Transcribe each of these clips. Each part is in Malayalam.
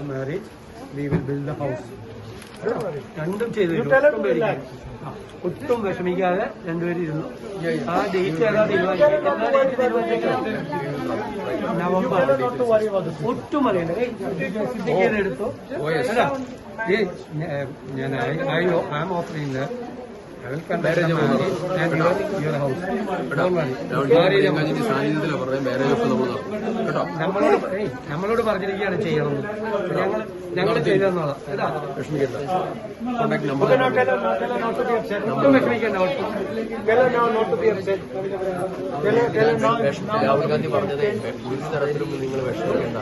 marriage, we will build the house. രണ്ടും ചെയ്തു ഒട്ടും വിഷമിക്കാതെ രണ്ടുപേരും ഇരുന്നു. ആ ഡേറ്റ് ഏതാ നവംബർ. ഒട്ടും അറിയണ്ട എടുത്തു. ഞാൻ I am offering I will conduct the marriage and your house. നമ്മളോട് പറഞ്ഞിരിക്കുകയാണ് ചെയ്യണം. ഞങ്ങൾ ചെയ്തെന്നോളാം. ഒട്ടും വിഷമിക്കേണ്ട. രാഹുൽ ഗാന്ധി പറഞ്ഞത് ഒരു തരത്തിലും നിങ്ങൾ വിഷമിക്കേണ്ട,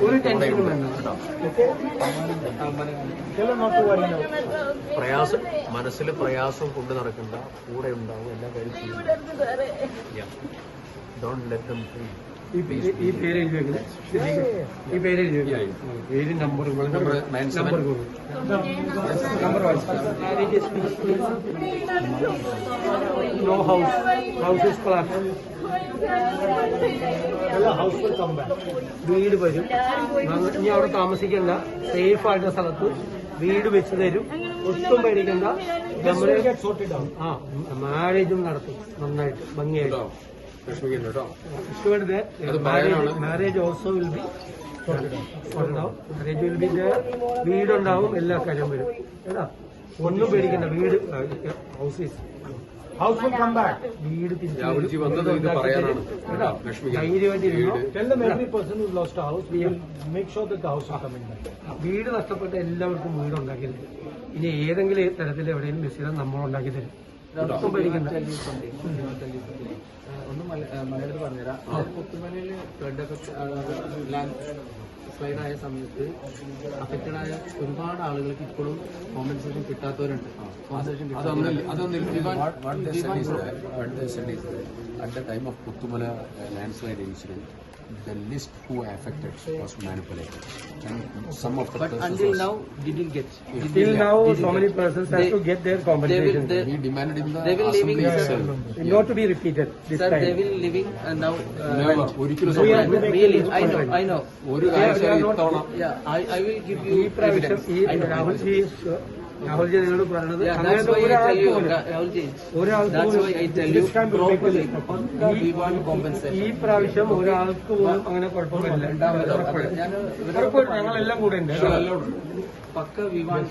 ഒരു ടെൻഷനും വേണ്ട. പ്രയാസം മനസ്സിൽ പ്രയാസം കൊണ്ട് നടക്കണ്ട, കൂടെ ഉണ്ടാവും, എല്ലാ കാര്യം ചെയ്യും. Don't let them free. ഈ പേര് എഴുതി വെക്കുന്നത്, ഈ പേര് എഴുതി വെക്കുന്നത്, പേര് number no house is collapse. വീട് വരും. ഇനി അവിടെ താമസിക്കണ്ട, സേഫ് ആയിട്ടുള്ള സ്ഥലത്ത് വീട് വെച്ച് തരും. ഒട്ടും പേടിക്കണ്ട. മാരേജും നടത്തും നന്നായിട്ട് ഭംഗിയായിട്ട്. Marriage also will be marriage will be വീടുണ്ടാവും, എല്ലാ കാര്യം വരും കേട്ടാ. ഒന്നും പേടിക്കണ്ട. വീട് ഹൗസ് വിൽ കം ബാക്ക്. വീട് വീട് നഷ്ടപ്പെട്ട എല്ലാവർക്കും വീടുണ്ടാക്കിയത്. ഇനി ഏതെങ്കിലും തരത്തിൽ എവിടെയെങ്കിലും മിസ് ചെയ്താൽ നമ്മൾ ഉണ്ടാക്കി തരും. ഒന്നും പേടിക്കണ്ട. ഒന്ന് മലയാളത്തിൽ പറഞ്ഞുതരാം. പുത്തുമലയിൽ ഫ്ലഡ് ലാൻഡ് സ്ലൈഡ് ആയ സമയത്ത് അഫക്റ്റഡ് ആയ ഒരുപാട് ആളുകൾക്ക് ഇപ്പോഴും compensation കിട്ടാത്തവരുണ്ട്. At the time of Puthumala landslide incident, the list who affected was manipulated, and some of the persons until now didn't get. Till now, so many persons have to get their compensation. we demanded in the they will assembly living, itself. Not to be repeated this Sir, time. they will living now. Never. ഒരിക്കലും Really, I know. ഒരു കാര്യം ഇത്തവണ Yeah, I will give ഈ you പ്രാവശ്യം evidence. ഈ രാഹുൽജി നിങ്ങളോട് പറഞ്ഞത് Yeah, that's അങ്ങനത്തെ why I tell you, ഒരാൾക്ക് that's why I tell you properly. We want compensation. ഈ പ്രാവശ്യം ഒരാൾക്ക് പോലും അങ്ങനെ കുഴപ്പമില്ല. ഉറപ്പായിട്ടും ഞങ്ങളെല്ലാം കൂടെ ഉണ്ട്. Pakka we want